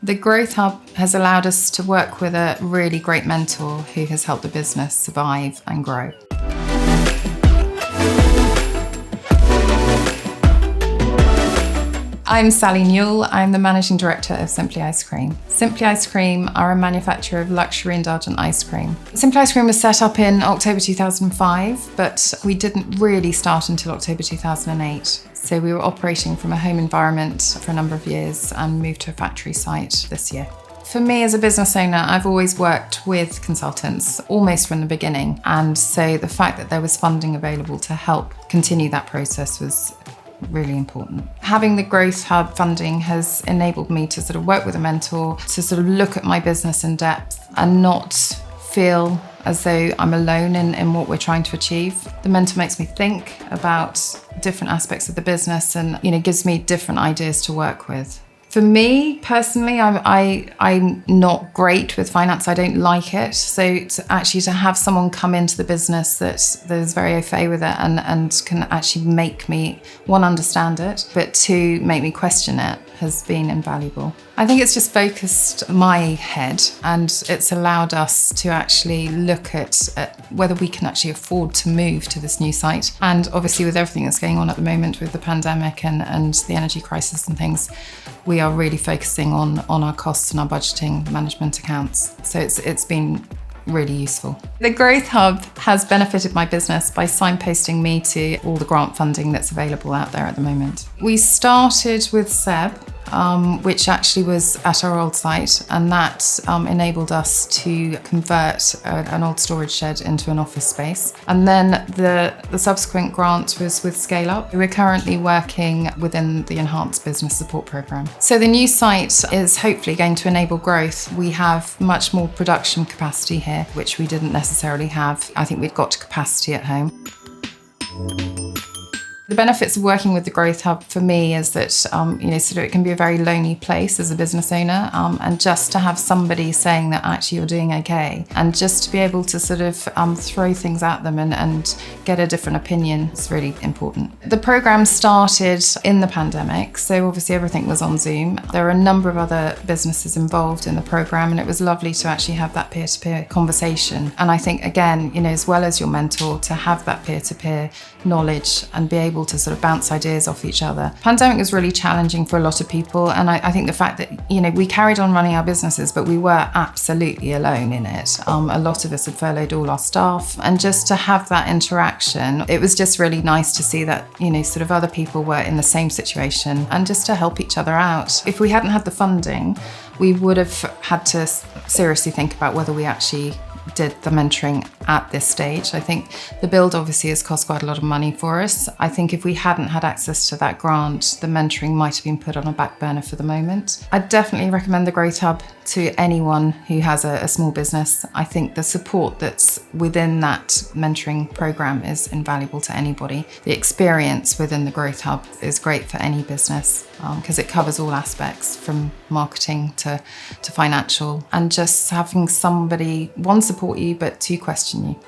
The Growth Hub has allowed us to work with a really great mentor who has helped the business survive and grow. I'm Sally Newell. I'm the Managing Director of Simply Ice Cream. Simply Ice Cream are a manufacturer of luxury indulgent ice cream. Simply Ice Cream was set up in October 2005, but we didn't really start until October 2008. So we were operating from a home environment for a number of years and moved to a factory site this year. For me as a business owner, I've always worked with consultants almost from the beginning. And so the fact that there was funding available to help continue that process was really important. Having the Growth Hub funding has enabled me to sort of work with a mentor, to sort of look at my business in depth and not feel as though I'm alone in what we're trying to achieve. The mentor makes me think about different aspects of the business and, gives me different ideas to work with. For me personally, I'm not great with finance. I don't like it. So to have someone come into the business that is very au fait with it and can actually make me, one, understand it, but two, make me question it has been invaluable. I think it's just focused my head and it's allowed us to actually look at whether we can actually afford to move to this new site. And obviously with everything that's going on at the moment with the pandemic and the energy crisis and things, we are really focusing on our costs and our budgeting management accounts. So it's been really useful. The Growth Hub has benefited my business by signposting me to all the grant funding that's available out there at the moment. We started with SEB, which actually was at our old site, and that enabled us to convert an old storage shed into an office space. And then the subsequent grant was with Scale Up. We're currently working within the Enhanced Business Support Programme. So the new site is hopefully going to enable growth. We have much more production capacity here, which we didn't necessarily have. I think we'd got to capacity at home. The benefits of working with the Growth Hub for me is that, it can be a very lonely place as a business owner, and just to have somebody saying that actually you're doing okay, and just to be able to sort of throw things at them and get a different opinion is really important. The programme started in the pandemic, so obviously everything was on Zoom. There are a number of other businesses involved in the programme, and it was lovely to actually have that peer-to-peer conversation. And I think, again, as well as your mentor, to have that peer-to-peer knowledge and be able to sort of bounce ideas off each other. Pandemic was really challenging for a lot of people, and I think the fact that we carried on running our businesses, but we were absolutely alone in it. A lot of us had furloughed all our staff, and just to have that interaction, it was just really nice to see that sort of other people were in the same situation, and just to help each other out. If we hadn't had the funding, we would have had to seriously think about whether we actually did the mentoring at this stage. I think the build obviously has cost quite a lot of money for us. I think if we hadn't had access to that grant, the mentoring might have been put on a back burner for the moment. I'd definitely recommend the Growth Hub to anyone who has a small business. I think the support that's within that mentoring programme is invaluable to anybody. The experience within the Growth Hub is great for any business because it covers all aspects from marketing to financial, and just having somebody, one, support you, but two, question you.